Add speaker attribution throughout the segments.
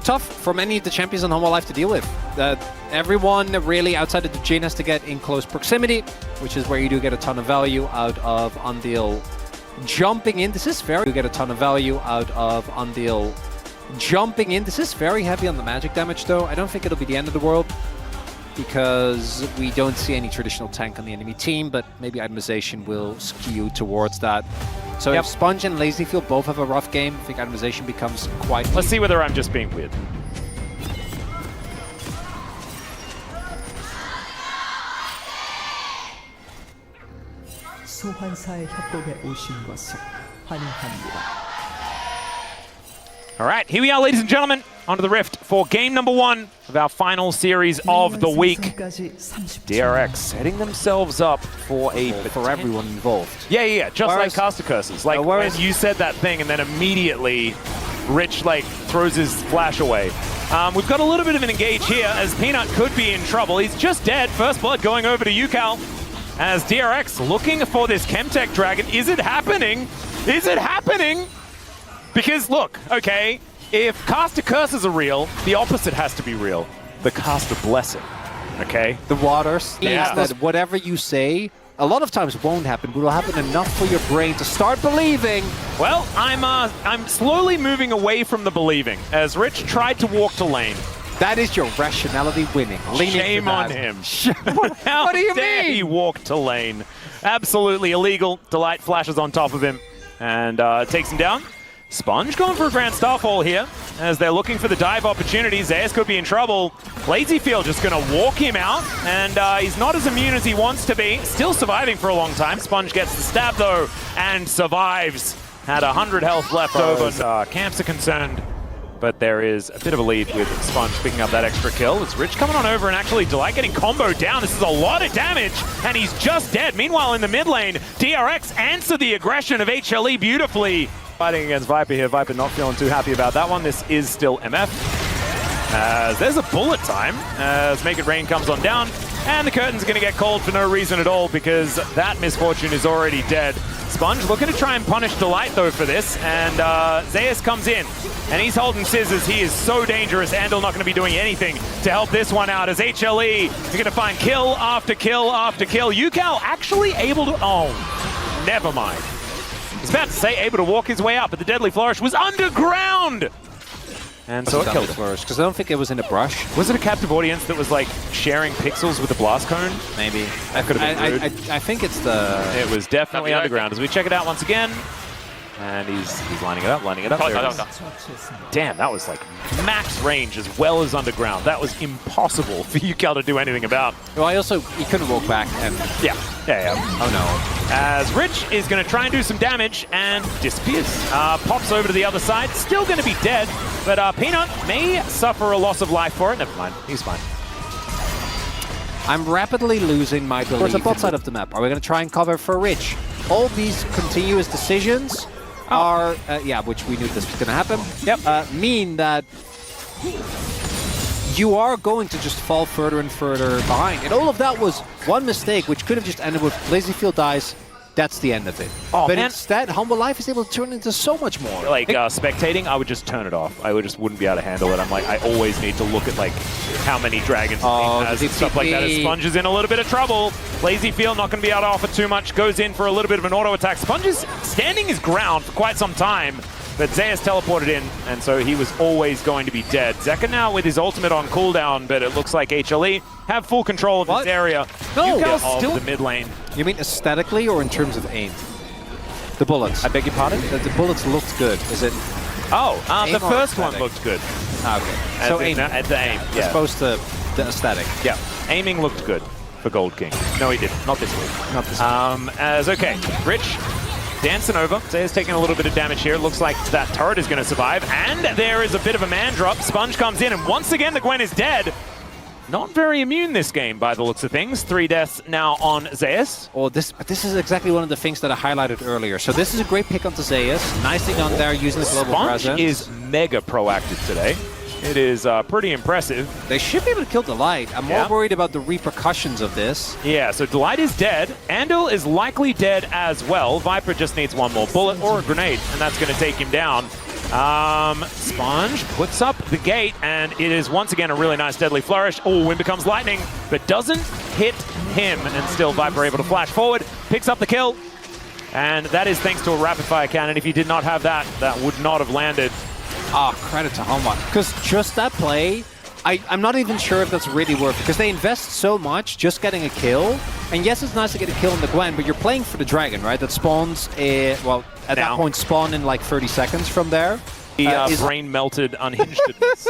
Speaker 1: tough for many of the champions on HANWHA Live to deal with. Everyone really outside of the Jhin has to get in close proximity, which is where you do get a ton of value out of Undeal jumping in. This is very you get a ton of value out of Undeal jumping in. This is very heavy on the magic damage though. I don't think it'll be the end of the world because we don't see any traditional tank on the enemy team, but maybe itemization will skew towards that. So if Sponge and Lazyfield both have a rough game, I think itemization becomes quite...
Speaker 2: Let's see whether I'm just being weird.
Speaker 3: 소환사의 협곡에 오신 것을 환영합니다.
Speaker 2: All right, here we are, ladies and gentlemen, onto the Rift for game number 1 of our final series of the week. DRX setting themselves up for a...
Speaker 1: for everyone involved.
Speaker 2: Yeah, just like Caster Curses. Like when you said that thing and then immediately Rich like throws his flash away. We've got a little bit of an engage here as Peanut could be in trouble. He's just dead. First blood going over to Yukal as DRX looking for this Chemtech Dragon. Is it happening? Is it happening? Because look, okay, if Caster Curses are real, the opposite has to be real. The Caster Blessing, okay?
Speaker 1: The waters, that whatever you say, a lot of times won't happen, but it'll happen enough for your brain to start believing.
Speaker 2: Well, I'm slowly moving away from the believing, as Rich tried to walk to lane.
Speaker 1: That is your rationality winning.
Speaker 2: Shame on him.
Speaker 1: What do you mean?
Speaker 2: He walked to lane. Absolutely illegal. Delight flashes on top of him and takes him down. Sponge going for a Grand Starfall here as they're looking for the dive opportunity. ZEUS could be in trouble. Lazyfield just going to walk him out, and he's not as immune as he wants to be. Still surviving for a long time. Sponge gets the stab though and survives. Had 100 health left over. Camps are concerned, but there is a bit of a lead with Sponge picking up that extra kill. It's Rich coming on over and actually Delight getting comboed down. This is a lot of damage, and he's just dead. Meanwhile, in the mid lane, DRX answer the aggression of HLE beautifully. Fighting against Viper here. Viper not feeling too happy about that one. This is still MF. As there's a bullet time as Make It Rain comes on down, and the curtain's going to get called for no reason at all because that misfortune is already dead. Sponge looking to try and punish Delight though for this, and ZEUS comes in, and he's holding scissors. He is so dangerous. Andal not going to be doing anything to help this one out as HLE is going to find kill after kill after kill. Yukal actually able to... Oh, never mind. I was about to say able to walk his way out, but the Deadly Flourish was underground! And so it killed him.
Speaker 1: Flourish, because I don't think it was in a brush.
Speaker 2: Was it a captive audience that was like sharing pixels with the blast cone?
Speaker 1: Maybe.
Speaker 2: That could have been rude.
Speaker 1: I think it's the...
Speaker 2: It was definitely underground. As we check it out once again. And he's lining it up, Damn, that was like max range as well as underground. That was impossible for Yukal to do anything about.
Speaker 1: Well, he couldn't walk back and...
Speaker 2: Yeah.
Speaker 1: Oh no.
Speaker 2: As Rich is going to try and do some damage and disappears. Pops over to the other side, still going to be dead, but Peanut may suffer a loss of life for it. Never mind, he's fine.
Speaker 1: I'm rapidly losing my belief. Towards the bot side of the map. Are we going to try and cover for Rich? All these continuous decisions are, which we knew this was going to happen, mean that you are going to just fall further and further behind. And all of that was one mistake, which could have just ended with Lazyfield dies. That's the end of it.
Speaker 2: Oh,
Speaker 1: but
Speaker 2: man.
Speaker 1: Instead, HANWHA Live is able to turn into so much more.
Speaker 2: Like spectating, I would just turn it off. I just wouldn't be able to handle it. I'm like, I always need to look at like how many dragons he has and stuff like that. As Sponge is in a little bit of trouble. Lazyfield not going to be able to offer too much. Goes in for a little bit of an auto attack. Sponge is standing his ground for quite some time. But ZEUS teleported in, and so he was always going to be dead. Zeka now with his ultimate on cooldown, but it looks like HLE have full control of this area.
Speaker 1: No,
Speaker 2: still the mid lane.
Speaker 1: You mean aesthetically or in terms of aim? The bullets.
Speaker 2: I beg your pardon?
Speaker 1: The bullets looked good. Is it?
Speaker 2: Oh, the first one looked good.
Speaker 1: Okay. So aim.
Speaker 2: At the aim,
Speaker 1: as opposed to the aesthetic.
Speaker 2: Yeah, aiming looked good for Gold King. No, he didn't. Not this week.
Speaker 1: Not this week.
Speaker 2: Okay, Rich dancing over. ZEUS taking a little bit of damage here. Looks like that turret is going to survive. And there is a bit of a man drop. Sponge comes in, and once again, the Gwen is dead. Not very immune this game by the looks of things. 3 deaths now on ZEUS.
Speaker 1: Oh, this is exactly one of the things that I highlighted earlier. So this is a great pick onto ZEUS. Nicely done there using the global presence.
Speaker 2: Sponge is mega proactive today. It is pretty impressive.
Speaker 1: They should be able to kill Delight. I'm more worried about the repercussions of this.
Speaker 2: Yeah, so Delight is dead. Andal is likely dead as well. Viper just needs one more bullet or a grenade, and that's going to take him down. Sponge puts up the gate, and it is once again a really nice deadly flourish. Oh, wind becomes lightning, but doesn't hit him, and still Viper able to flash forward, picks up the kill, and that is thanks to a rapid fire cannon. If he did not have that, that would not have landed.
Speaker 1: Ah, credit to HANWHA. Because just that play, I'm not even sure if that's really worth it, because they invest so much just getting a kill. And yes, it's nice to get a kill on the Gwen, but you're playing for the dragon, right? That spawns, well, at that point, spawn in like 30 seconds from there.
Speaker 2: The brain melted unhingedness.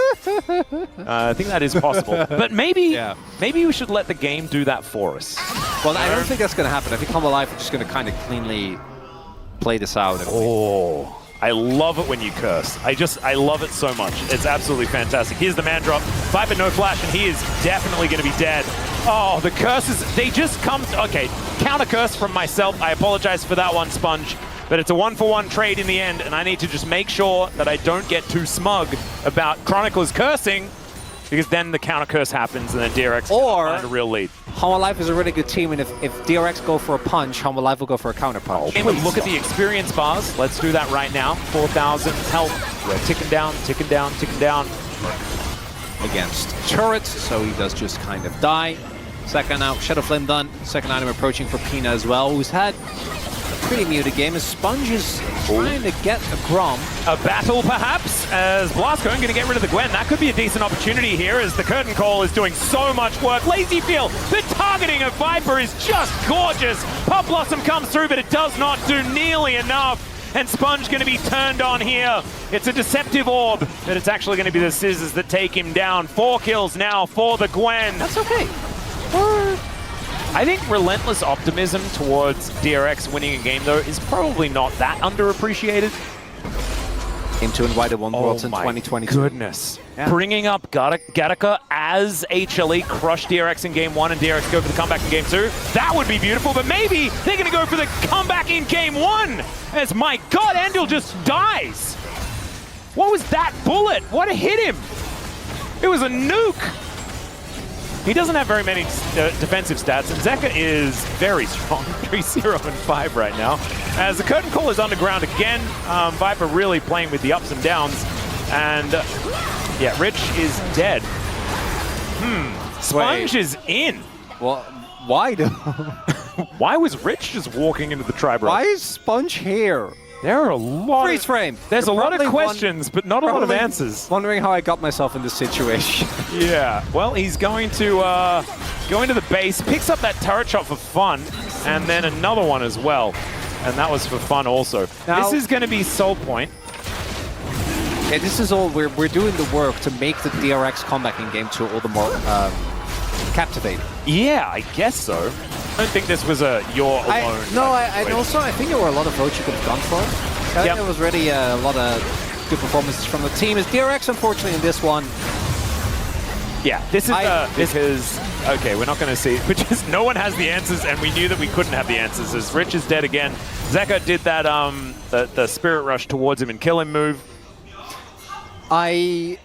Speaker 2: I think that is possible. But maybe we should let the game do that for us.
Speaker 1: Well, I don't think that's going to happen. I think HANWHA Life are just going to kind of cleanly play this out.
Speaker 2: Oh. I love it when you curse. I love it so much. It's absolutely fantastic. Here's the man drop. Viper no flash, and he is definitely going to be dead. Oh, the curses, they just come... Okay, counter curse from myself. I apologize for that one, Sponge. But it's a 1-for-1 trade in the end, and I need to just make sure that I don't get too smug about Chronicles cursing, because then the counter curse happens, and then DRX can find a real lead.
Speaker 1: HANWHA Life is a really good team, and if DRX go for a punch, HANWHA Life will go for a counter punch.
Speaker 2: And look at the experience bars. Let's do that right now. 4,000 health. We're ticking down, ticking down, ticking down.
Speaker 1: Against turrets, so he does just kind of die. Second out, Shadow Flame done. Second item approaching for Pina as well, who's had a pretty muted game as Sponge is trying to get a Grom.
Speaker 2: A battle, perhaps, as Blasco going to get rid of the Gwen. That could be a decent opportunity here as the Curtain Call is doing so much work. Lazy Feel, the targeting of Viper is just gorgeous. Pop Blossom comes through, but it does not do nearly enough. And Sponge going to be turned on here. It's a deceptive orb, but it's actually going to be the scissors that take him down. 4 kills now for the Gwen.
Speaker 1: That's okay.
Speaker 2: I think relentless optimism towards DRX winning a game, though, is probably not that underappreciated.
Speaker 1: Game 2 invited one Worlds in 2022.
Speaker 2: Goodness. Yeah. Bringing up Gattaca as HLE crushed DRX in Game 1 and DRX go for the comeback in Game 2. That would be beautiful, but maybe they're going to go for the comeback in Game 1. As, my God, Endel just dies. What was that bullet? What hit him? It was a nuke. He doesn't have very many defensive stats, and Zeka is very strong, 3-0-5 right now. As the Curtain Call is underground again, Viper really playing with the ups and downs, and yeah, Rich is dead. Sponge is in.
Speaker 1: Well, why do?
Speaker 2: Why was Rich just walking into the tribe?
Speaker 1: Why is Sponge here?
Speaker 2: There are a lot.
Speaker 1: Freeze frame.
Speaker 2: There's a lot of questions, but not a lot of answers.
Speaker 1: Wondering how I got myself in this situation.
Speaker 2: Yeah. Well, he's going to go into the base, picks up that turret shot for fun, and then another one as well, and that was for fun also. Now, this is going to be Soul Point.
Speaker 1: Yeah, this is all we're doing the work to make the DRX comeback in Game 2 all the more captivating.
Speaker 2: Yeah, I guess so. I don't think this was a your alone.
Speaker 1: And also I think there were a lot of votes you could have gone for. I think there was really a lot of good performances from the team. As DRX, unfortunately, in this one.
Speaker 2: Yeah, this is because okay, we're not going to see, because no one has the answers, and we knew that we couldn't have the answers. As Rich is dead again, Zeka did that the Spirit Rush towards him and kill him move.
Speaker 1: I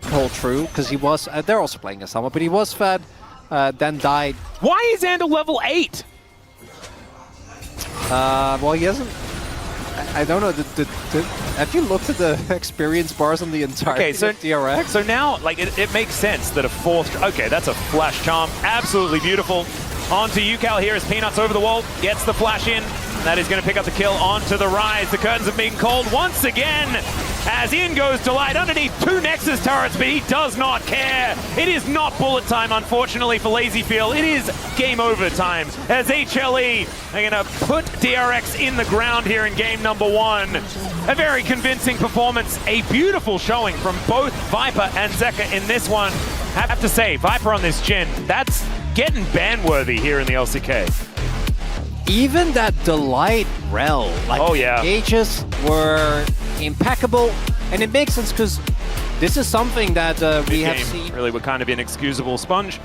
Speaker 1: hold true because he was. They're also playing as someone, but he was fed. Then died.
Speaker 2: Why is Andal level 8?
Speaker 1: Well, he hasn't. I don't know. Have you looked at the experience bars on the entire DRX?
Speaker 2: So now, like, it makes sense that a 4th. Okay, that's a flash charm. Absolutely beautiful. On to UCal here as Peanuts over the wall. Gets the flash in. That is going to pick up the kill onto the rise. The curtains have been called once again. As in goes Delight underneath 2 Nexus turrets, but he does not care. It is not bullet time, unfortunately, for Lazy Feel. It is game over time. As HLE are going to put DRX in the ground here in game number 1. A very convincing performance. A beautiful showing from both Viper and Zeka in this one. I have to say, Viper on this gen, that's getting ban-worthy here in the LCK.
Speaker 1: Even that Delight rel, like gauges were impeccable, and it makes sense because this is something that we have seen.
Speaker 2: Really would kind of be an excusable Sponge.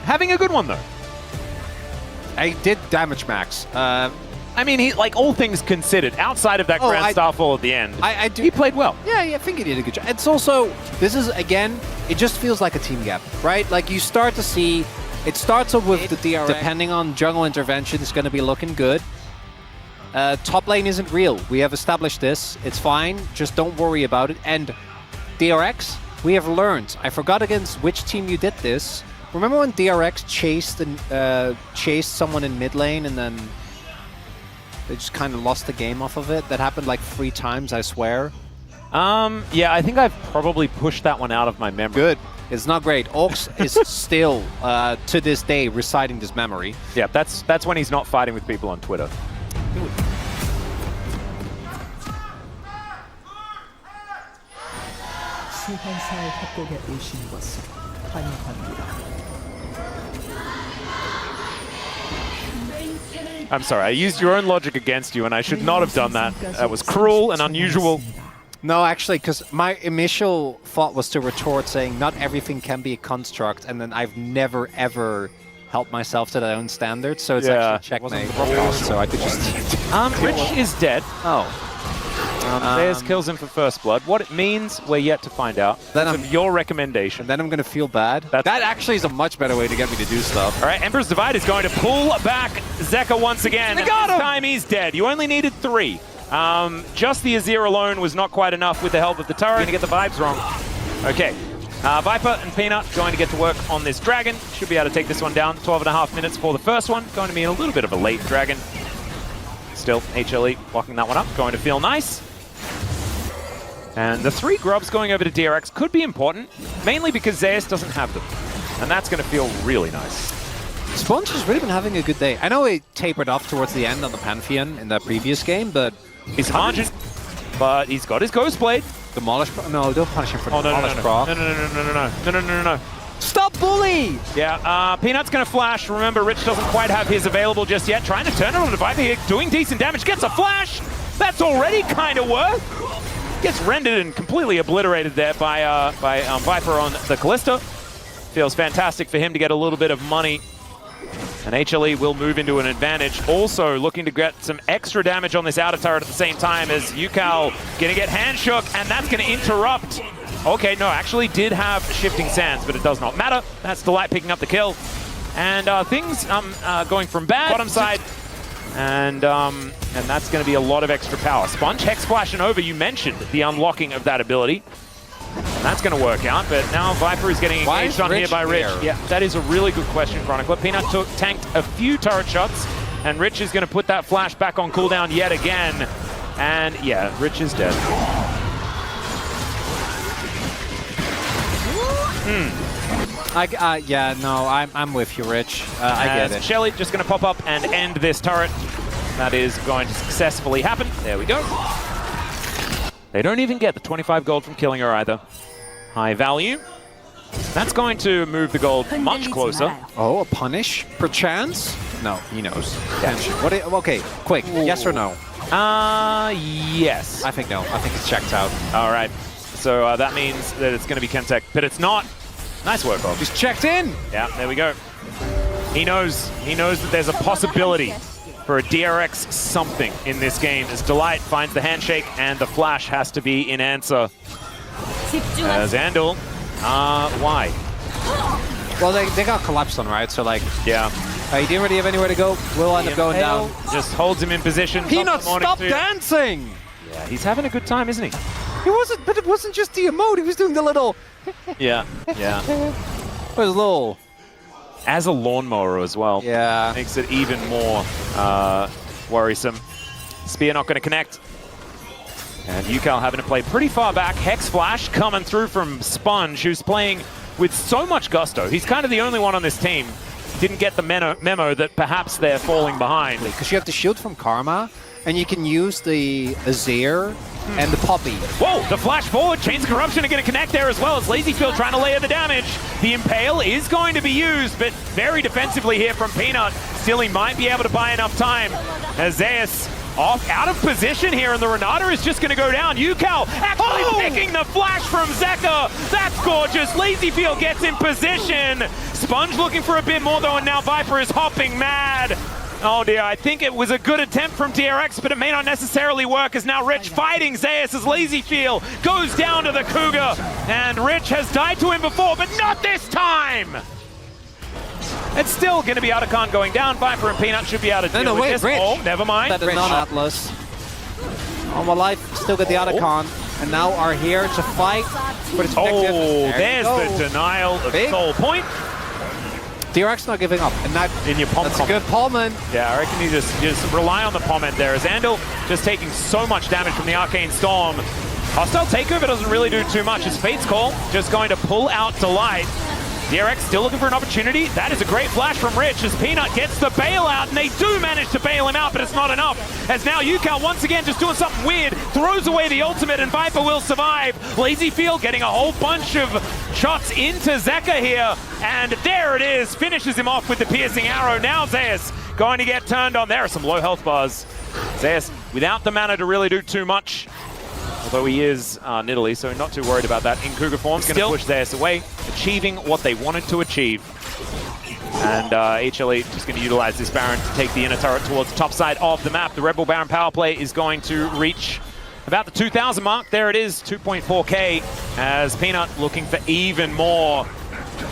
Speaker 2: Having a good one though.
Speaker 1: I did damage max.
Speaker 2: I mean, he, like, all things considered, outside of that Grand Starfall at the end, he played well.
Speaker 1: Yeah, I think he did a good job. It's also, this is, again, it just feels like a team gap, right? Like, you start to see, it starts off with the DRX. Depending on jungle intervention, it's going to be looking good. Top lane isn't real. We have established this. It's fine. Just don't worry about it. And DRX, we have learned. I forgot against which team you did this. Remember when DRX chased someone in mid lane and then they just kind of lost the game off of it? That happened like 3 times, I swear.
Speaker 2: Yeah, I think I've probably pushed that one out of my memory.
Speaker 1: Good. It's not great. Ox is still, to this day, reciting this memory.
Speaker 2: Yeah, that's when he's not fighting with people on Twitter.
Speaker 3: 수환사의 협곡에 오신 것을 환영합니다.
Speaker 2: I'm sorry, I used your own logic against you, and I should not have done that. That was cruel and unusual.
Speaker 1: No, actually, because my initial thought was to retort saying not everything can be a construct, and then I've never, ever held myself to that own standard, so it's actually checkmate. So I could just...
Speaker 2: Rich is dead.
Speaker 1: Oh.
Speaker 2: There's kills him for first blood. What it means, we're yet to find out.
Speaker 1: Then
Speaker 2: Of your recommendation.
Speaker 1: Then I'm going to feel bad. That actually is a much better way to get me to do stuff.
Speaker 2: All right, Emperor's Divide is going to pull back Zeka once again.
Speaker 1: They got him!
Speaker 2: This time he's dead. You only needed 3. Just the Azir alone was not quite enough with the help of the turret to get the vibes wrong. Okay. Viper and Peanut going to get to work on this dragon. Should be able to take this one down. 12.5 minutes for the first one. Going to be a little bit of a late dragon. Still, HLE blocking that one up. Going to feel nice. And the 3 grubs going over to DRX could be important, mainly because ZEUS doesn't have them. And that's going to feel really nice.
Speaker 1: Sponge has really been having a good day. I know he tapered off towards the end on the Pantheon in that previous game, but...
Speaker 2: He's 100, but he's got his Ghost Blade.
Speaker 1: Demolish... No, don't punish him for Demolish Proc.
Speaker 2: No.
Speaker 1: Stop bully!
Speaker 2: Yeah, Peanut's going to flash. Remember, Rich doesn't quite have his available just yet. Trying to turn it on the Viper here, doing decent damage. Gets a flash! That's already kind of worth. Gets rendered and completely obliterated there by Viper on the Callista. Feels fantastic for him to get a little bit of money. And HLE will move into an advantage. Also looking to get some extra damage on this outer turret at the same time as Yukal going to get hand shook, and that's going to interrupt. Okay, no, actually did have Shifting Sands, but it does not matter. That's Delight picking up the kill. And things going from bad bottom side. And that's going to be a lot of extra power. Sponge Hex flashing over, you mentioned the unlocking of that ability. And that's going to work out, but now Viper is getting engaged on here by Rich. Yeah, that is a really good question, Chronicler. Peanut tanked a few turret shots, and Rich is going to put that flash back on cooldown yet again. And yeah, Rich is dead.
Speaker 1: Yeah, no, I'm with you, Rich. I get it.
Speaker 2: Shelly just going to pop up and end this turret. That is going to successfully happen. There we go. They don't even get the 25 gold from killing her either. High value. That's going to move the gold much closer.
Speaker 1: Oh, a punish? Perchance? No, he knows. Tension. Okay, quick. Yes or no?
Speaker 2: Yes.
Speaker 1: I think no. I think it's checked out.
Speaker 2: All right. So that means that it's going to be Kentek, but it's not. Nice work, Bob.
Speaker 1: He's checked in.
Speaker 2: Yeah, there we go. He knows that there's a possibility for a DRX something in this game as Delight finds the handshake and the flash has to be in answer. Zandul, why?
Speaker 1: Well, they got collapsed on, right? So like,
Speaker 2: yeah.
Speaker 1: He didn't really have anywhere to go. Will end up going down.
Speaker 2: Just holds him in position.
Speaker 1: Peanut, stop dancing!
Speaker 2: Yeah, he's having a good time, isn't he?
Speaker 1: He wasn't, but it wasn't just the emote. He was doing the little...
Speaker 2: Yeah.
Speaker 1: It was a little...
Speaker 2: As a lawnmower as well.
Speaker 1: Yeah.
Speaker 2: Makes it even more worrisome. Spear not going to connect. And Yukal having to play pretty far back. Hex Flash coming through from Sponge, who's playing with so much gusto. He's kind of the only one on this team. Didn't get the memo that perhaps they're falling behind.
Speaker 1: Because you have the shield from Karma, and you can use the Azir and the Poppy.
Speaker 2: Whoa, the flash forward, Chains of Corruption are going to connect there as well as Lazyfield trying to layer the damage. The Impale is going to be used, but very defensively here from Peanut. Still, he might be able to buy enough time. As ZEUS out of position here, and the Renata is just going to go down. Yukal actually picking the flash from Zeka. That's gorgeous. Lazyfield gets in position. Sponge looking for a bit more though, and now Viper is hopping mad. Oh dear, I think it was a good attempt from DRX, but it may not necessarily work as now Rich fighting ZEUS as Lazyfield goes down to the Cougar. And Rich has died to him before, but not this time! It's still going to be Otacon going down. Viper and Peanut should be able to deal with
Speaker 1: wait,
Speaker 2: this.
Speaker 1: Rich.
Speaker 2: Oh, never mind.
Speaker 1: That is not Atlas. On my life, still got the Otacon, and now are here to fight for the objective.
Speaker 2: Oh,
Speaker 1: There
Speaker 2: there's
Speaker 1: you
Speaker 2: the
Speaker 1: go.
Speaker 2: denial of
Speaker 1: Big.
Speaker 2: soul point.
Speaker 1: DRX not giving up, and that,
Speaker 2: In your pom
Speaker 1: that's a good Pullman.
Speaker 2: Yeah, I reckon you just rely on the comment there. As Andal just taking so much damage from the Arcane Storm. Hostile takeover doesn't really do too much. As Fate's Call just going to pull out Delight. DRX still looking for an opportunity. That is a great flash from Rich as Peanut gets the bailout, and they do manage to bail him out, but it's not enough. As now Yukal once again just doing something weird, throws away the ultimate, and Viper will survive. Lazy Field getting a whole bunch of shots into Zeka here, and there it is. Finishes him off with the piercing arrow. Now ZEUS going to get turned on. There are some low health bars. ZEUS without the mana to really do too much. Although he is Nidalee, so not too worried about that. In Cougar form, going to push ZEUS away, achieving what they wanted to achieve. And HLE just going to utilize this Baron to take the inner turret towards the top side of the map. The Red Bull Baron power play is going to reach about the 2,000 mark. There it is, 2.4k, as Peanut looking for even more.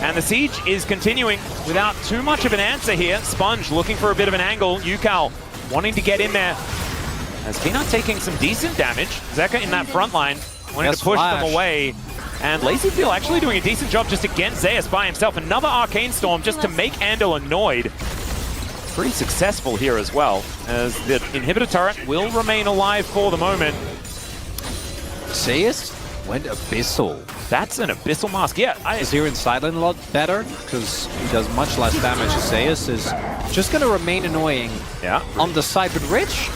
Speaker 2: And the siege is continuing without too much of an answer here. Sponge looking for a bit of an angle. Yukal wanting to get in there. As Peanut taking some decent damage. Zeka in that front line, wanting to push them away. And Lazy Field actually doing a decent job just against ZEUS by himself. Another Arcane Storm just to make Andal annoyed. Pretty successful here as well, as the inhibitor turret will remain alive for the moment.
Speaker 1: ZEUS went Abyssal.
Speaker 2: That's an Abyssal Mask. Yeah,
Speaker 1: Zero Silent a lot better, because he does much less damage. ZEUS is just going to remain annoying on the side. But Rich,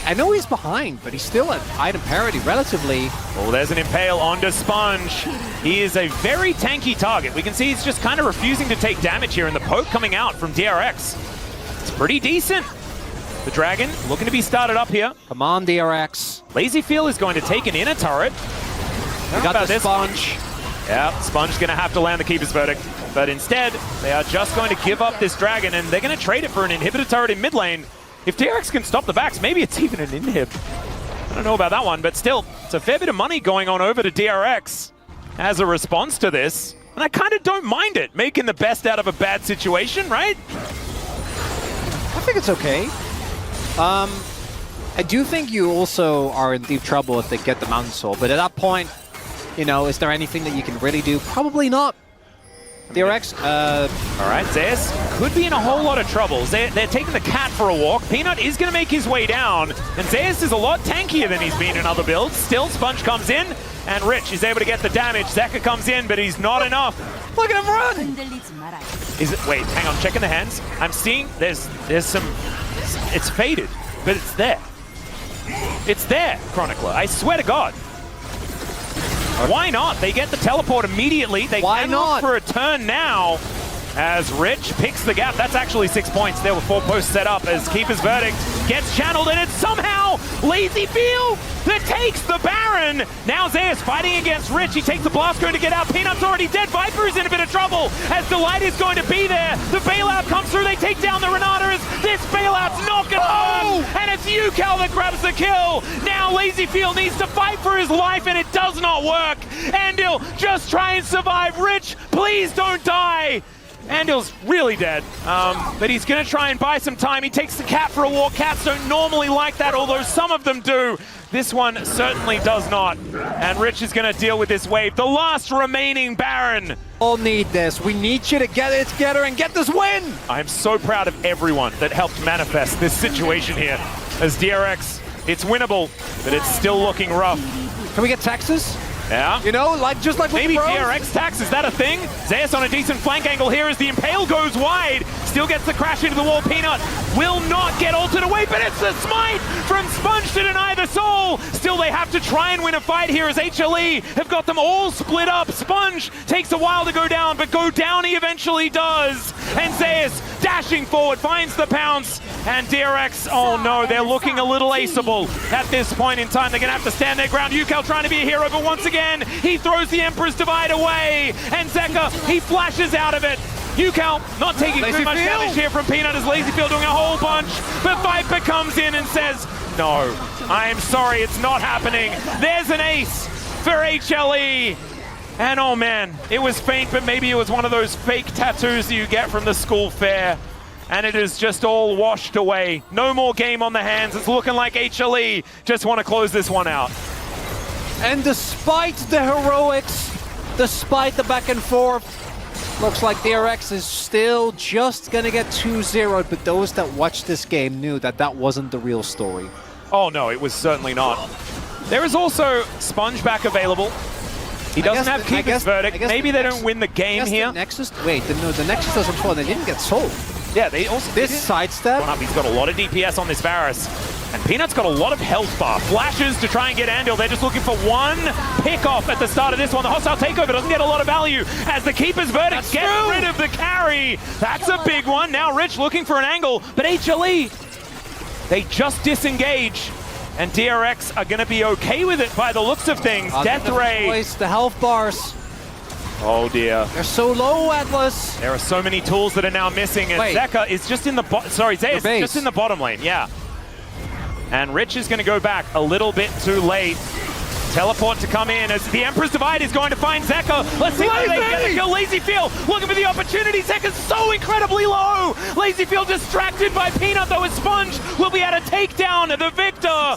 Speaker 1: I know he's behind, but he's still at item parity relatively.
Speaker 2: Oh, there's an Impale onto Sponge. He is a very tanky target. We can see he's just kind of refusing to take damage here, and the poke coming out from DRX. It's pretty decent. The Dragon looking to be started up here.
Speaker 1: Come on, DRX.
Speaker 2: Lazy Field is going to take an inner turret.
Speaker 1: We got the Sponge.
Speaker 2: Yeah, Sponge is going to have to land the Keeper's Verdict. But instead, they are just going to give up this Dragon, and they're going to trade it for an inhibitor turret in mid lane. If DRX can stop the backs, maybe it's even an inhib. I don't know about that one, but still, it's a fair bit of money going on over to DRX as a response to this. And I kind of don't mind it, making the best out of a bad situation, right?
Speaker 1: I think it's okay. I do think you also are in deep trouble if they get the Mountain Soul, but at that point, you know, is there anything that you can really do? Probably not. DRX,
Speaker 2: all right, ZEUS could be in a whole lot of trouble. They're taking the cat for a walk. Peanut is going to make his way down, and ZEUS is a lot tankier than he's been in other builds. Still, Sponge comes in, and Rich is able to get the damage. Zeka comes in, but he's not enough. Look at him run! Is it? Wait, hang on, checking the hands. I'm seeing there's some. It's faded, but it's there. It's there, Chronicler. I swear to God. Why not? They get the teleport immediately. They can look for a turn now. As Rich picks the gap. That's actually 6 points. There were 4 posts set up as Keeper's Verdict gets channeled, and it's somehow Lazy Field that takes the Baron. Now ZEUS fighting against Rich. He takes the blast going to get out. Peanut's already dead. Viper is in a bit of trouble as Delight is going to be there. The bailout comes through. They take down the Renatas. This bailout's not going to run, and it's Yukal that grabs the kill. Now Lazy Field needs to fight for his life, and it does not work. Andal, just try and survive. Rich, please don't die. Andal's really dead, but he's going to try and buy some time. He takes the cat for a walk. Cats don't normally like that, although some of them do. This one certainly does not. And Rich is going to deal with this wave. The last remaining Baron.
Speaker 1: All need this. We need you to get it together and get this win.
Speaker 2: I'm so proud of everyone that helped manifest this situation here. As DRX, it's winnable, but it's still looking rough.
Speaker 1: Can we get Texas?
Speaker 2: Yeah.
Speaker 1: You know, like just like
Speaker 2: maybe
Speaker 1: with the
Speaker 2: DRX tax, is that a thing? ZEUS on a decent flank angle here as the Impale goes wide. Still gets the crash into the wall. Peanut will not get ulted away, but it's the smite from Sponge to deny the soul. Still, they have to try and win a fight here as HLE have got them all split up. Sponge takes a while to go down, but go down he eventually does. And ZEUS dashing forward, finds the pounce. And DRX, oh no, they're looking a little aceable at this point in time. They're going to have to stand their ground. Yukal trying to be a hero, but once again, he throws the Emperor's Divide away. And Zeka, he flashes out of it. Yukal not taking too much damage here from Peanut as Lazy Field doing a whole bunch. But Viper comes in and says, no, I am sorry, it's not happening. There's an ace for HLE. And oh man, it was faint, but maybe it was one of those fake tattoos that you get from the school fair. And it is just all washed away. No more game on the hands. It's looking like HLE just want to close this one out.
Speaker 1: And despite the heroics, despite the back and forth, looks like DRX is still just gonna get 2-0'd, but those that watched this game knew that that wasn't the real story.
Speaker 2: Oh no, it was certainly not. There is also Sponge back available. He doesn't have Keeper's Verdict. Maybe they don't win the game here.
Speaker 1: The Nexus, wait, the Nexus doesn't fall, they didn't get sold.
Speaker 2: Yeah, they also...
Speaker 1: This sidestep?
Speaker 2: He's got a lot of DPS on this Varus. And Peanut's got a lot of health bar. Flashes to try and get Andil. They're just looking for one pick-off at the start of this one. The hostile takeover doesn't get a lot of value as the Keeper's Verdict gets rid of the carry. That's a big one. Now Rich looking for an angle, but HLE, they just disengage. And DRX are going to be okay with it by the looks of things. Death Ray.
Speaker 1: The health bars.
Speaker 2: Oh dear.
Speaker 1: They're so low, Atlas.
Speaker 2: There are so many tools that are now missing, and Zeka is just in the Zeus is just in the bottom lane, yeah. And Rich is going to go back a little bit too late. Teleport to come in as the Emperor's Divide is going to find Zeka. Let's see where they get the kill. LazyField looking for the opportunity. Zeka's so incredibly low. LazyField distracted by Peanut, though. A Sponge will be able to take down the victor.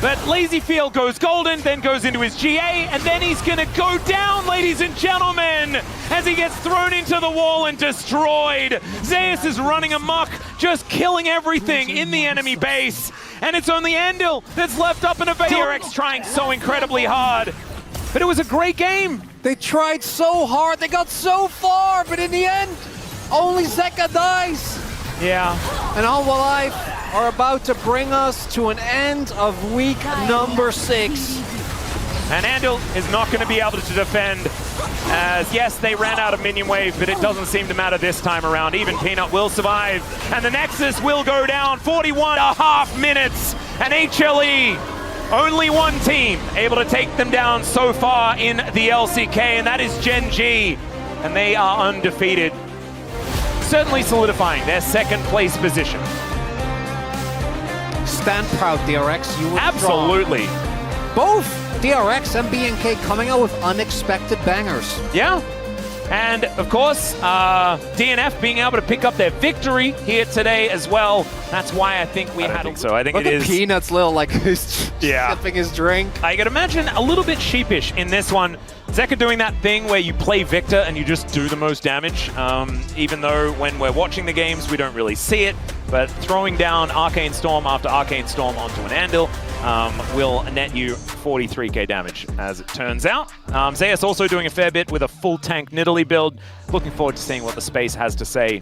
Speaker 2: But LazyField goes golden, then goes into his GA, and then he's going to go down, ladies and gentlemen, as he gets thrown into the wall and destroyed. Zeus is running amok, just killing everything in the enemy base. And it's only Andil that's left up in a DRX trying so incredibly hard. But it was a great game.
Speaker 1: They tried so hard, they got so far, but in the end, only Zeka dies.
Speaker 2: Yeah.
Speaker 1: And HANWHA Live are about to bring us to an end of week number 6.
Speaker 2: And Andil is not going to be able to defend, as yes, they ran out of minion wave, but it doesn't seem to matter this time around. Even Peanut will survive, and the Nexus will go down. 41.5 minutes, and HLE, only one team able to take them down so far in the LCK, and that is Gen G, and they are undefeated. Certainly solidifying their second place position.
Speaker 1: Stand proud, DRX. You were
Speaker 2: absolutely
Speaker 1: strong. Both DRX and BNK coming out with unexpected bangers.
Speaker 2: Yeah. And of course, DNF being able to pick up their victory here today as well. That's why I think we had.
Speaker 1: I think it is. Peanut's little like sipping his drink.
Speaker 2: I could imagine a little bit sheepish in this one. Zeka doing that thing where you play Victor and you just do the most damage, even though when we're watching the games we don't really see it. But throwing down Arcane Storm after Arcane Storm onto an Andil will net you 43k damage, as it turns out. Zeus also doing a fair bit with a full tank Nidalee build. Looking forward to seeing what the space has to say.